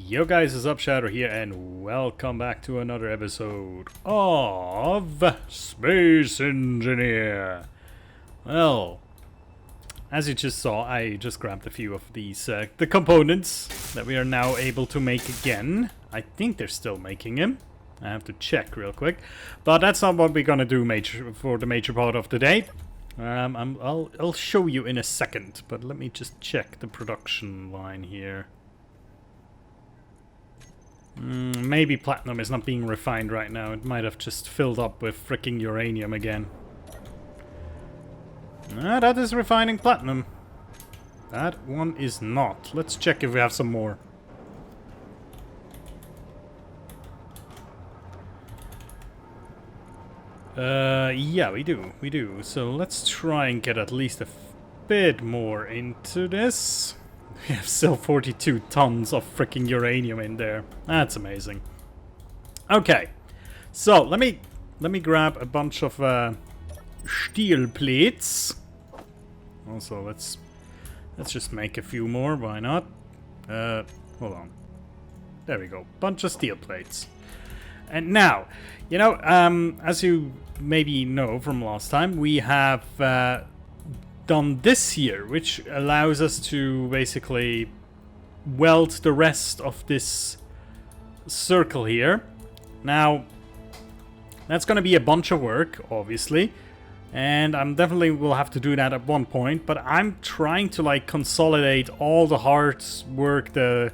Yo guys, it's Up Shadow here and welcome back to another episode of Space Engineer. Well, as you just saw, I just grabbed a few of these the components that we are now able to make again. I think they're still making them. I have to check real quick, but that's not what we're gonna do for the major part of the day. I'll show you in a second, but let me just check the production line here. Maybe platinum is not being refined right now. It might have just filled up with freaking uranium again. That is refining platinum. That one is not. Let's check if we have some more. Yeah, we do. So let's try and get at least a bit more into this. We have still 42 tons of freaking uranium in there. That's amazing. Okay, so let me grab a bunch of steel plates. Also, let's just make a few more. Why not? Hold on. There we go. Bunch of steel plates. And now, you know, as you maybe know from last time, we have done this here, which allows us to basically weld the rest of this circle here. Now, that's going to be a bunch of work, obviously, and I'm definitely will have to do that at one point, but I'm trying to like consolidate all the hard work, the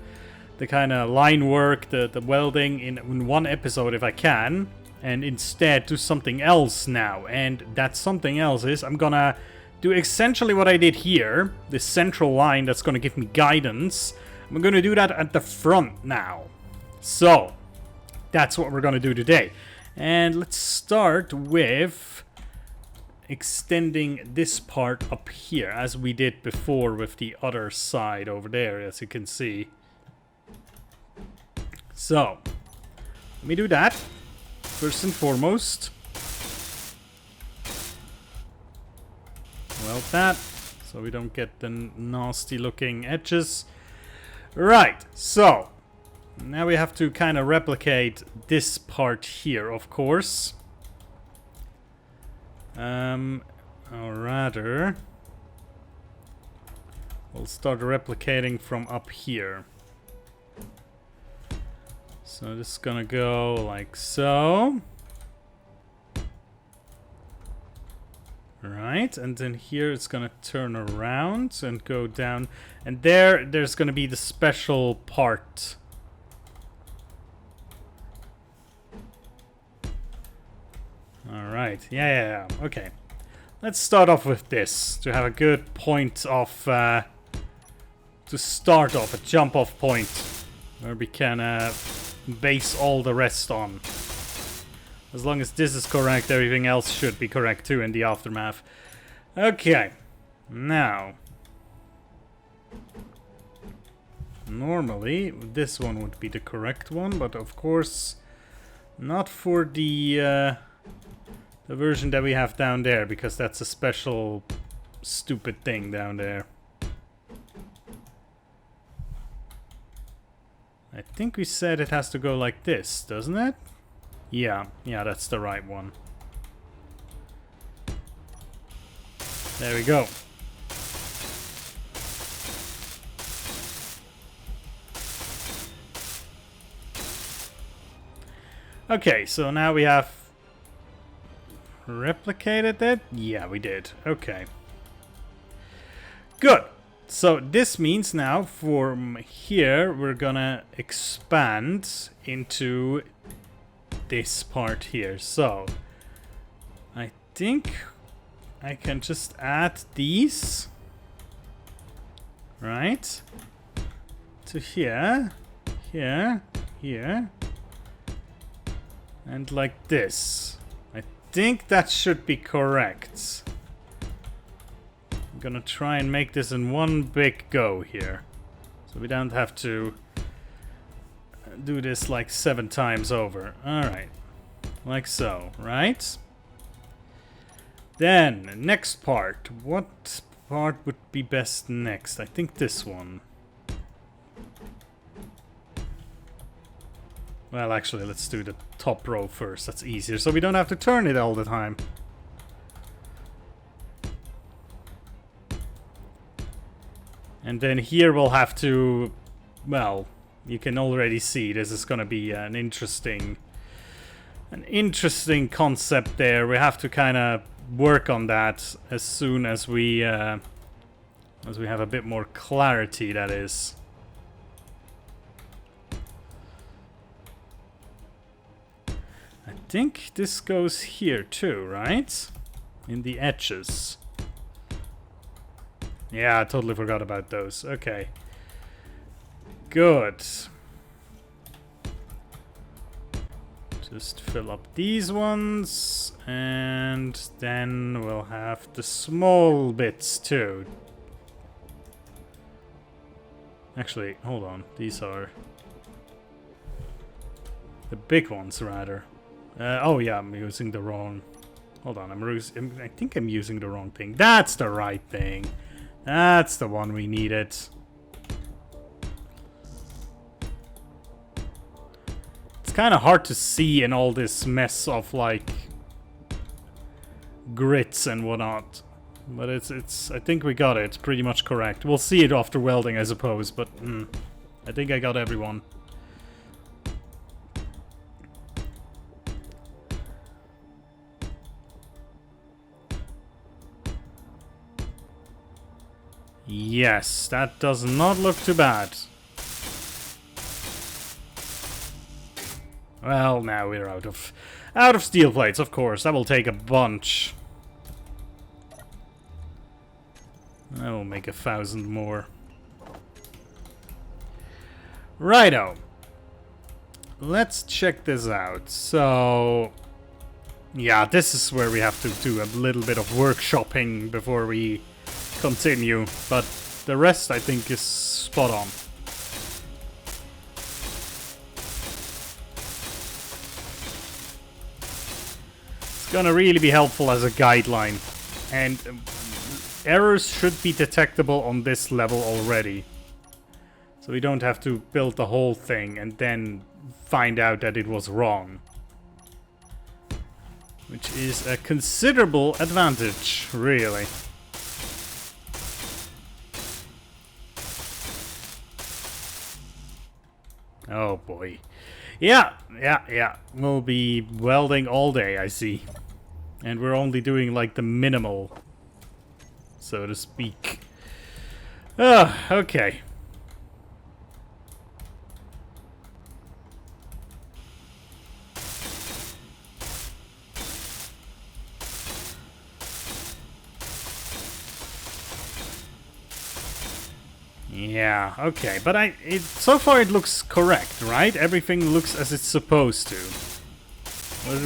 kind of line work, the welding in one episode if I can, and instead do something else now. And that something else is I'm gonna do essentially what I did here, this central line that's going to give me guidance. I'm going to do that at the front now. So, that's what we're going to do today. And let's start with extending this part up here, as we did before with the other side over there, as you can see. So, let me do that, first and foremost. Weld that, so we don't get the nasty looking edges. Right, so now we have to kind of replicate this part here, of course. Or rather, we'll start replicating from up here. So this is gonna go like so. Right, and then here it's gonna turn around and go down, and there's gonna be the special part. Alright, yeah, okay. Let's start off with this, to have a good point of, to start off, a jump off point, where we can base all the rest on. As long as this is correct, everything else should be correct too in the aftermath. Okay, now, normally this one would be the correct one, but of course not for the version that we have down there, because that's a special stupid thing down there. I think we said it has to go like this, doesn't it? Yeah, that's the right one. There we go. Okay, so now we have replicated it? Yeah, we did. Okay. Good. So this means now from here we're gonna expand into this part here. So I think I can just add these right to here, here, and like this. I think that should be correct. I'm gonna try and make this in one big go here, so we don't have to do this like 7 times over. Alright, like so, right? Then, next part. What part would be best next? I think this one. Well, actually, let's do the top row first. That's easier, so we don't have to turn it all the time. And then here we'll have to... Well, you can already see this is gonna be an interesting concept there. We have to kind of work on that as soon as we have a bit more clarity, that is. I think this goes here too, right? In the edges. Yeah, I totally forgot about those. Okay. Good. Just fill up these ones, and then we'll have the small bits too. Actually, hold on. These are the big ones, rather. Oh yeah, I'm using the wrong... Hold on, I think I'm using the wrong thing. That's the right thing. That's the one we needed. It's kind of hard to see in all this mess of, like, grits and whatnot. But it's I think we got it pretty much correct. We'll see it after welding, I suppose, but I think I got everyone. Yes, that does not look too bad. Well, now we're out of steel plates, of course. That will take a bunch. I will make 1,000 more. Righto. Let's check this out. So, yeah, this is where we have to do a little bit of workshopping before we continue, but the rest I think is spot on. It's gonna really be helpful as a guideline, and errors should be detectable on this level already, so we don't have to build the whole thing and then find out that it was wrong, which is a considerable advantage, really. Oh boy. Yeah. We'll be welding all day, I see. And we're only doing like the minimal, so to speak. Okay. Yeah, okay, but so far it looks correct, right? Everything looks as it's supposed to.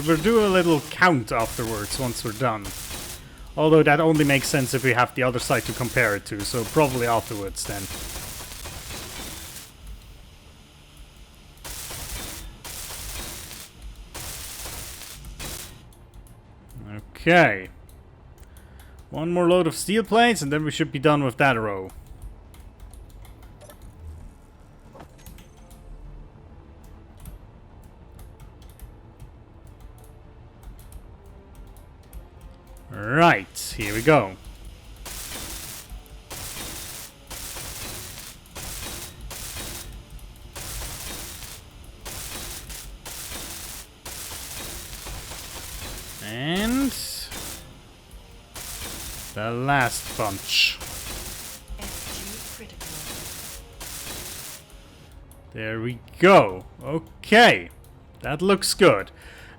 We'll do a little count afterwards once we're done. Although that only makes sense if we have the other side to compare it to, so probably afterwards then. Okay. One more load of steel plates and then we should be done with that row. Right, here we go. And the last bunch. There we go. Okay, that looks good.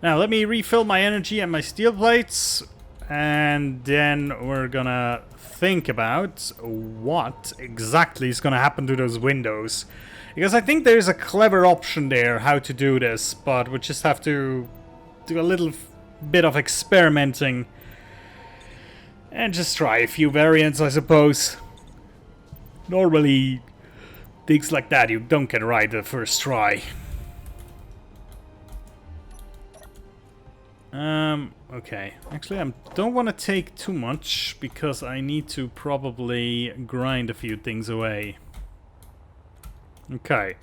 Now let me refill my energy and my steel plates. And then we're gonna think about what exactly is gonna happen to those windows. Because I think there's a clever option there how to do this, but we just have to do a little bit of experimenting and just try a few variants, I suppose. Normally, things like that you don't get right the first try. Okay. Actually, I don't want to take too much, because I need to probably grind a few things away. Okay.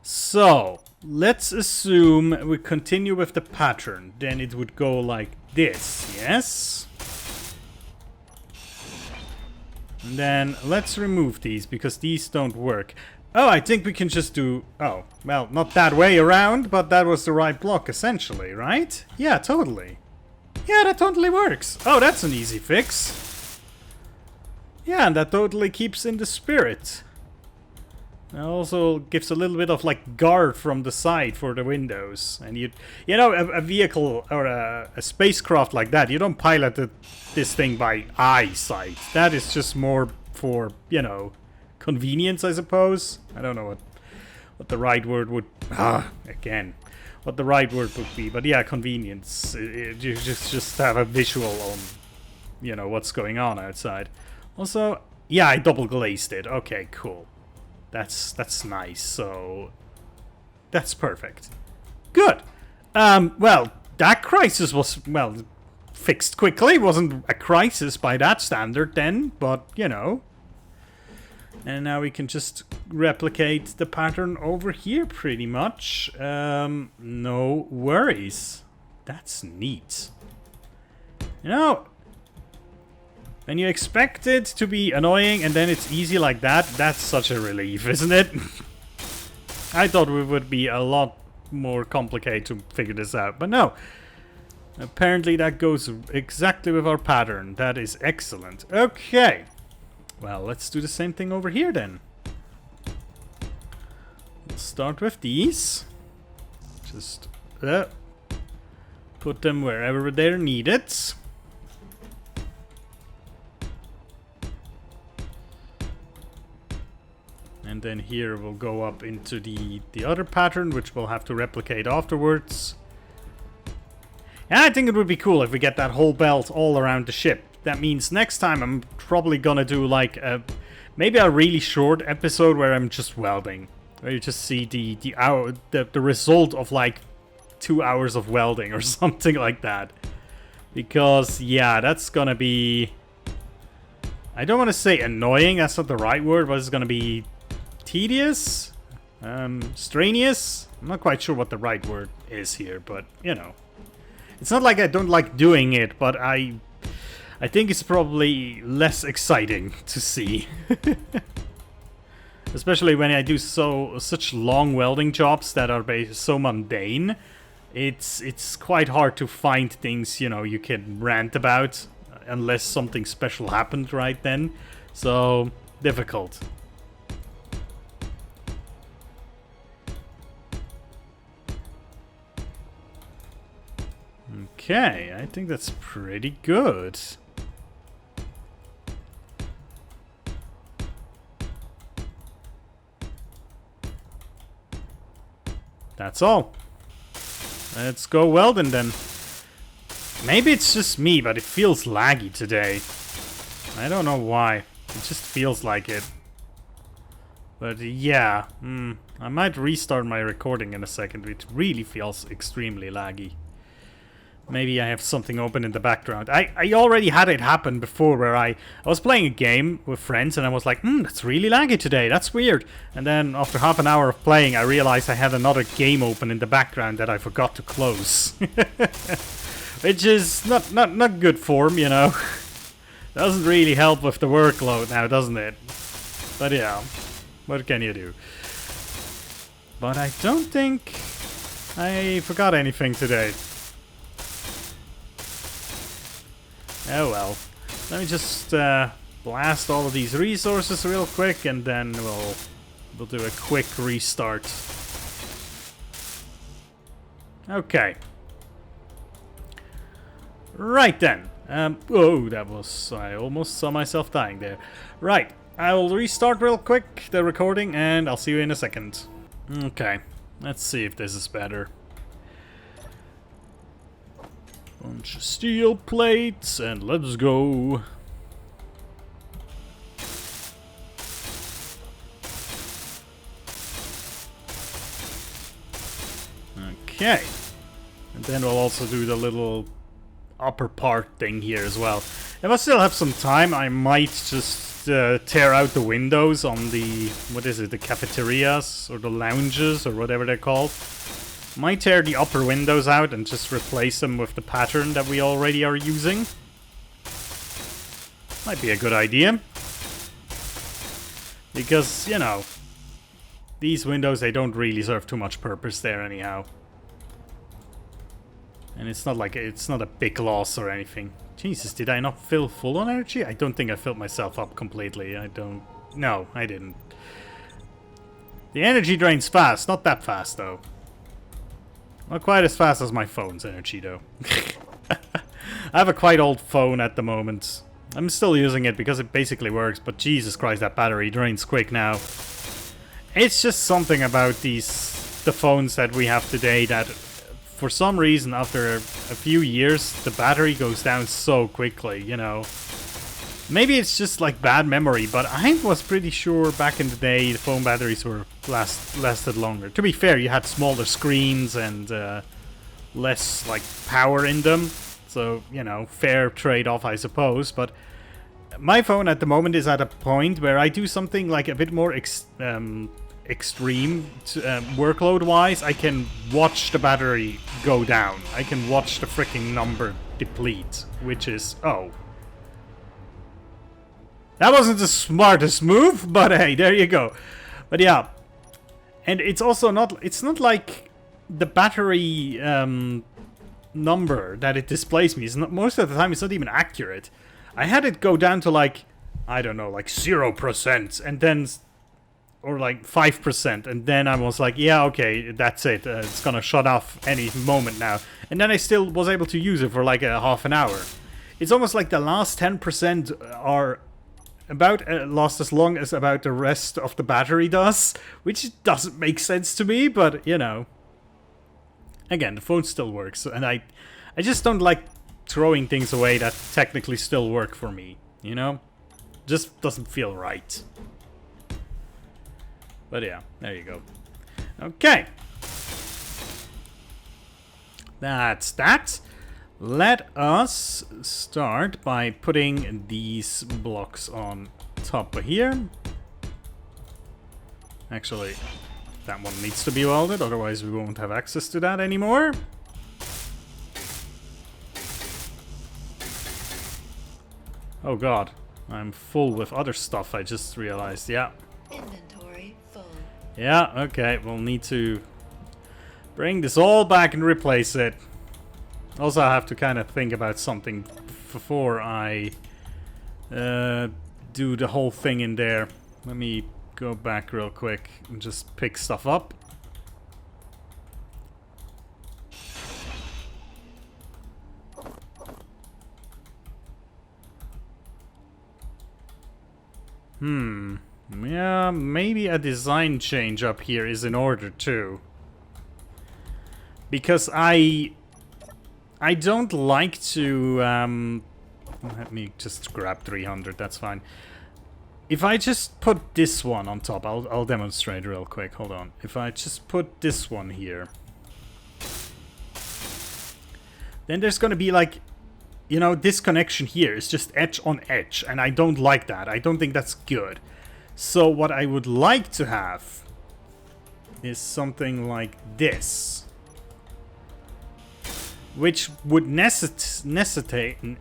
So, let's assume we continue with the pattern. Then it would go like this, yes? And then let's remove these, because these don't work. Oh, I think we can just do... Oh, well, not that way around, but that was the right block, essentially, right? Yeah, totally. Yeah, that totally works. Oh, that's an easy fix. Yeah, and that totally keeps in the spirit. It also gives a little bit of, like, guard from the side for the windows. And you know, a vehicle or a spacecraft like that, you don't pilot this thing by eyesight. That is just more for, you know, convenience, I suppose. I don't know what the right word would... again. What the right word would be. But yeah, convenience. You just have a visual on, you know, what's going on outside. Also, yeah, I double glazed it. Okay, cool. That's nice. So that's perfect. Good. Well, that crisis was, well, fixed quickly. It wasn't a crisis by that standard then, but you know. And now we can just replicate the pattern over here pretty much. No worries. That's neat. You know, when you expect it to be annoying and then it's easy like that, that's such a relief, isn't it? I thought it would be a lot more complicated to figure this out, but no. Apparently that goes exactly with our pattern. That is excellent. Okay. Well, let's do the same thing over here then. We'll start with these. Just put them wherever they're needed. And then here we'll go up into the other pattern, which we'll have to replicate afterwards. And I think it would be cool if we get that whole belt all around the ship. That means next time I'm probably gonna do like maybe a really short episode where I'm just welding. Where you just see the result of like 2 hours of welding or something like that. Because yeah, that's gonna be... I don't want to say annoying, that's not the right word, but it's gonna be tedious? Strenuous? I'm not quite sure what the right word is here, but you know. It's not like I don't like doing it, but I think it's probably less exciting to see. Especially when I do such long welding jobs that are so mundane. It's quite hard to find things, you know, you can rant about unless something special happened right then. So, difficult. Okay, I think that's pretty good. That's all. Let's go welding then. Maybe it's just me, but it feels laggy today. I don't know why. It just feels like it. But yeah, I might restart my recording in a second. It really feels extremely laggy. Maybe I have something open in the background. I already had it happen before where I was playing a game with friends and I was like, that's really laggy today, that's weird. And then after half an hour of playing, I realized I had another game open in the background that I forgot to close. Which is not good form, you know. Doesn't really help with the workload now, doesn't it? But yeah, what can you do? But I don't think I forgot anything today. Oh well. Let me just blast all of these resources real quick and then we'll do a quick restart. Okay. Right then. Oh, that was... I almost saw myself dying there. Right. I will restart real quick the recording and I'll see you in a second. Okay. Let's see if this is better. Bunch of steel plates and let's go. Okay. And then we'll also do the little upper part thing here as well. If I still have some time, I might just just tear out the windows on the, what is it, the cafeterias or the lounges or whatever they're called. Might tear the upper windows out and just replace them with the pattern that we already are using. Might be a good idea. Because, you know, these windows, they don't really serve too much purpose there anyhow. And it's not like, it's not a big loss or anything. Jesus, did I not fill full on energy? I don't think I filled myself up completely. No, I didn't. The energy drains fast. Not that fast, though. Not quite as fast as my phone's energy, though. I have a quite old phone at the moment. I'm still using it because it basically works, but Jesus Christ, that battery drains quick now. It's just something about the phones that we have today that, for some reason, after a few years, the battery goes down so quickly, you know. Maybe it's just like bad memory, but I was pretty sure back in the day the phone batteries were lasted longer. To be fair, you had smaller screens and less like power in them, so you know, fair trade-off, I suppose. But my phone at the moment is at a point where I do something like a bit more extreme workload-wise. I can watch the battery go down. I can watch the freaking number deplete, which is that wasn't the smartest move, but hey, there you go. But yeah, and it's also not, it's not like the battery number that it displays me is not, most of the time it's not even accurate. I had it go down to like, I don't know, like 0%, and then, or like 5%, and then I was like, yeah, okay, that's it. It's gonna shut off any moment now. And then I still was able to use it for like a half an hour. It's almost like the last 10% are about last as long as about the rest of the battery does, which doesn't make sense to me, but you know. Again, the phone still works, and I just don't like throwing things away that technically still work for me, you know? Just doesn't feel right. But yeah, there you go. Okay. That's that. Let us start by putting these blocks on top of here. Actually, that one needs to be welded, otherwise we won't have access to that anymore. Oh god, I'm full with other stuff, I just realized, yeah. Inventory full. Yeah, okay, we'll need to bring this all back and replace it. Also, I have to kind of think about something before I do the whole thing in there. Let me go back real quick and just pick stuff up. Yeah, maybe a design change up here is in order too. Because I don't like to, let me just grab 300, that's fine. If I just put this one on top, I'll demonstrate real quick, hold on. If I just put this one here, then there's gonna be like, you know, this connection here is just edge on edge, and I don't like that. I don't think that's good. So what I would like to have is something like this. Which would necessitate, I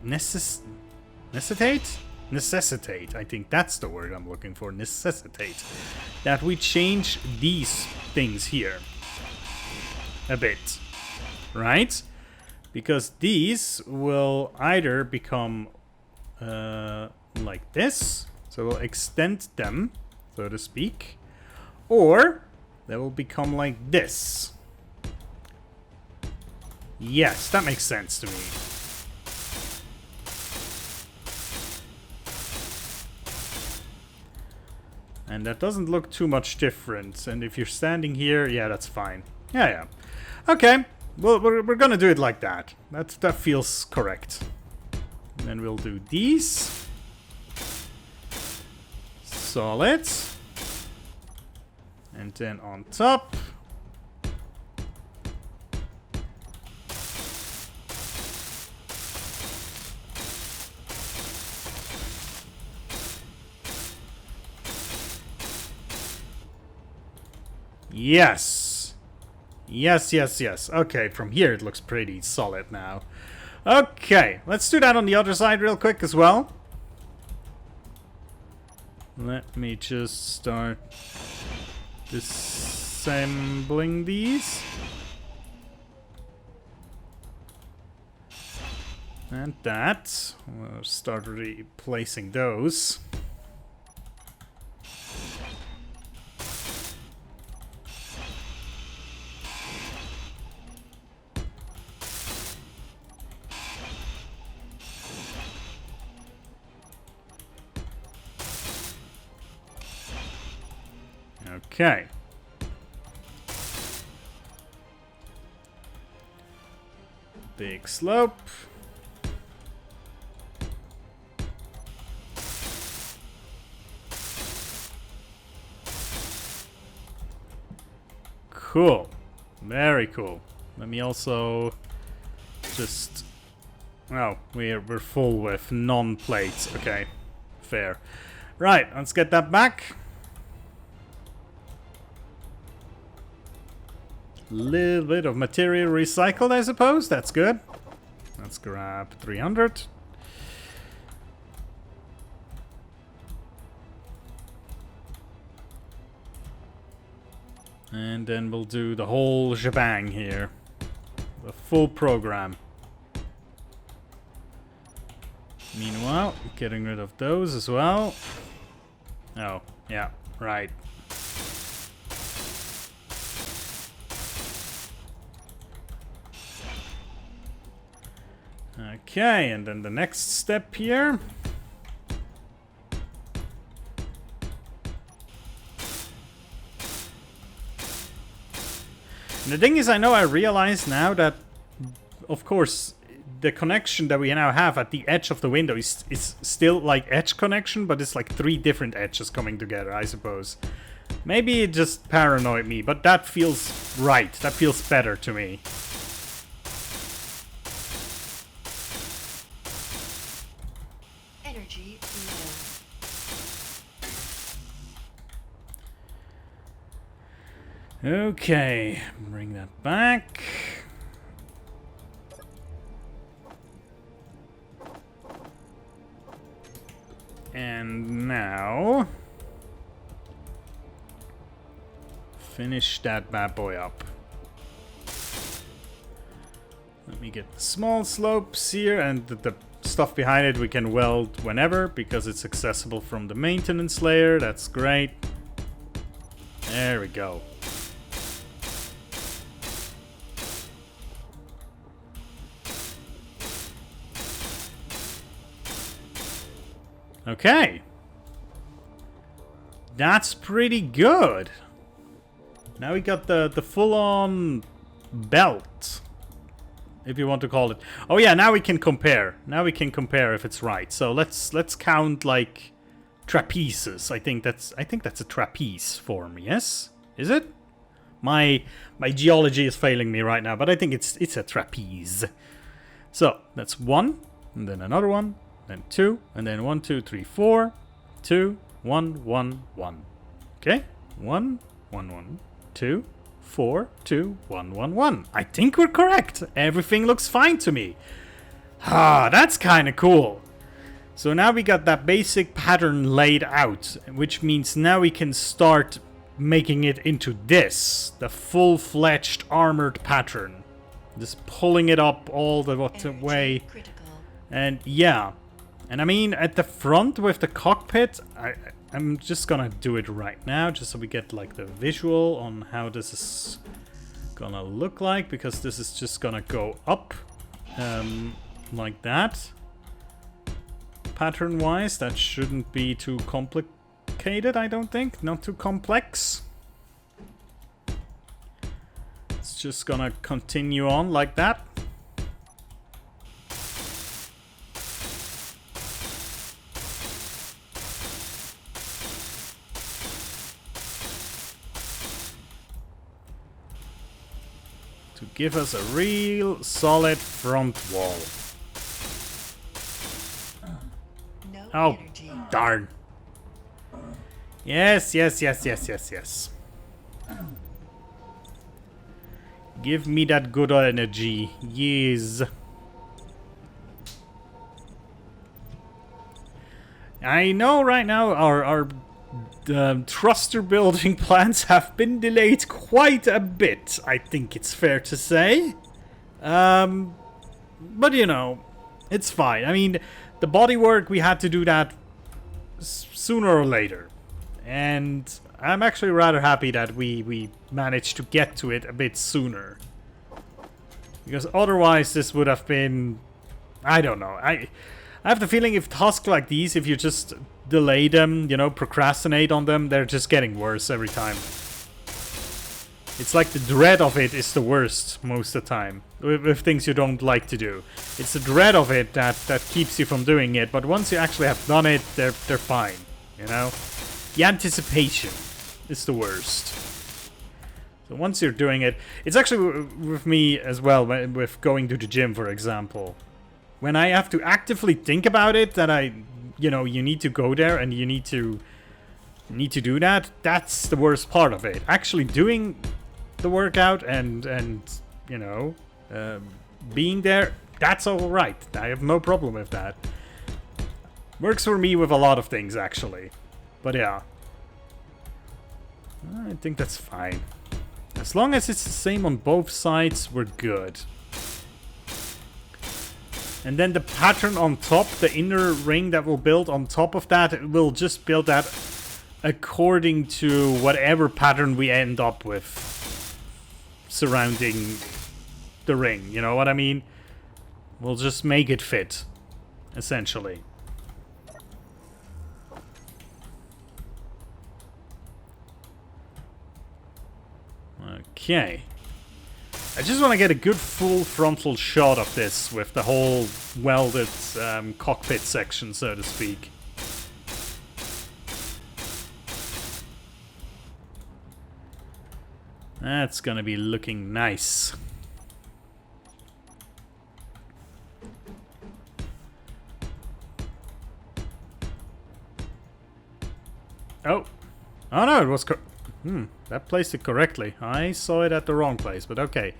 think that's the word I'm looking for, necessitate, that we change these things here a bit, right? Because these will either become like this, so we'll extend them, so to speak, or they will become like this. Yes, that makes sense to me. And that doesn't look too much different. And if you're standing here, yeah, that's fine. Yeah. Okay, well, we're gonna do it like that. That feels correct. And then we'll do these. Solid. And then on top. Yes. Yes, yes, yes. Okay, from here it looks pretty solid now. Okay, let's do that on the other side real quick as well. Let me just start disassembling these. And that. We'll start replacing those. Okay. Big slope. Cool. Very cool. Let me also just... Oh, we're full with non-plates. Okay. Fair. Right, let's get that back. Little bit of material recycled, I suppose. That's good. Let's grab 300. And then we'll do the whole shebang here. The full program. Meanwhile, getting rid of those as well. Oh, yeah, right. Okay, and then the next step here. And the thing is, I realize now that, of course, the connection that we now have at the edge of the window is still like edge connection, but it's like 3 different edges coming together, I suppose. Maybe it just paranoid me, but that feels right. That feels better to me. Energy low. Okay, bring that back. And now finish that bad boy up. Let me get the small slopes here, and the stuff behind it we can weld whenever because it's accessible from the maintenance layer. That's great. There we go. Okay. That's pretty good. Now we got the full-on belt, if you want to call it. Oh yeah, now we can compare. Now we can compare if it's right. So let's count like trapezes. I think that's a trapeze form. Yes, is it? My geology is failing me right now, but I think it's a trapeze. So that's 1, and then another one, then 2, and then 1, 2, 3, 4, 2, 1, 1, 1. Okay, 1, 1, 1, 2, 4, 2, 1, 1, 1. I think we're correct. Everything looks fine to me. Ah, that's kind of cool. So now we got that basic pattern laid out, which means now we can start making it into this, the full-fledged armored pattern. Just pulling it up all the way. Critical. And yeah. And I mean, at the front with the cockpit, I'm just gonna do it right now, just so we get like the visual on how this is gonna look like, because this is just gonna go up like that. Pattern-wise, that shouldn't be too complicated, I don't think. Not too complex. It's just gonna continue on like that. To give us a real solid front wall. No Oh, energy. darn. Yes, yes, yes, yes, yes, yes. Give me that good energy. Yes. I know right now our thruster building plans have been delayed quite a bit, I think it's fair to say. But you know, it's fine. I mean, the bodywork, we had to do that sooner or later. And I'm actually rather happy that we managed to get to it a bit sooner. Because otherwise this would have been... I don't know. I have the feeling if tasks like these, if you just delay them, you know, procrastinate on them, they're just getting worse every time. It's like the dread of it is the worst most of the time. With things you don't like to do. It's the dread of it that keeps you from doing it. But once you actually have done it, they're fine. You know? The anticipation is the worst. So once you're doing it... It's actually with me as well, with going to the gym, for example. When I have to actively think about it, that you know, you need to go there and you need to do that, that's the worst part of it. Actually doing the workout and you know, being there, that's alright. I have no problem with that. Works for me with a lot of things, actually. But yeah. I think that's fine. As long as it's the same on both sides, we're good. And then the pattern on top, the inner ring that we'll build on top of that, we'll just build that according to whatever pattern we end up with surrounding the ring. You know what I mean? We'll just make it fit, essentially. Okay. I just want to get a good full frontal shot of this with the whole welded cockpit section, so to speak. That's gonna be looking nice. Oh. Oh no, it was... that placed it correctly. I saw it at the wrong place, but okay.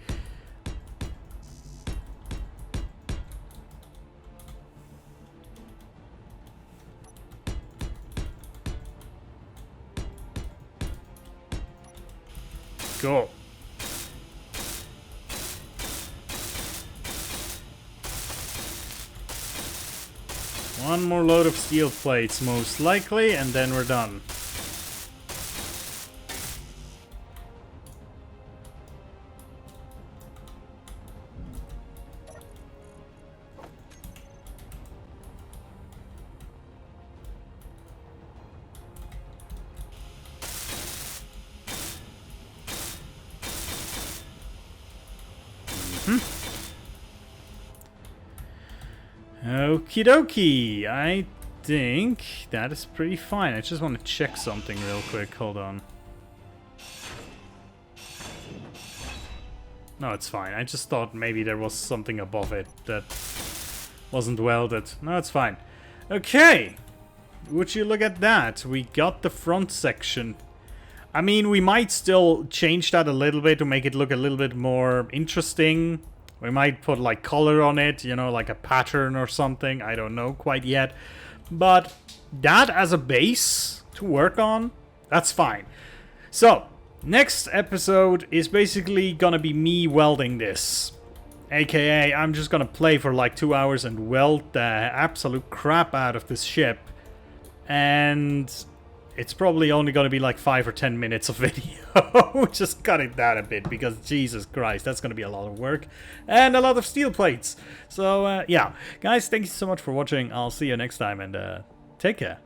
Cool. One more load of steel plates, most likely, and then we're done. Okie dokie, I think that is pretty fine. I just want to check something real quick. Hold on. No, it's fine. I just thought maybe there was something above it that wasn't welded. No, it's fine. Okay. Would you look at that? We got the front section. I mean, we might still change that a little bit to make it look a little bit more interesting. We might put like color on it, you know, like a pattern or something. I don't know quite yet. But that as a base to work on, that's fine. So, next episode is basically gonna be me welding this. AKA, I'm just gonna play for like 2 hours and weld the absolute crap out of this ship. And it's probably only gonna be like 5 or 10 minutes of video. Just cut it down a bit, because Jesus Christ, that's gonna be a lot of work. And a lot of steel plates. So, yeah. Guys, thank you so much for watching. I'll see you next time, and take care.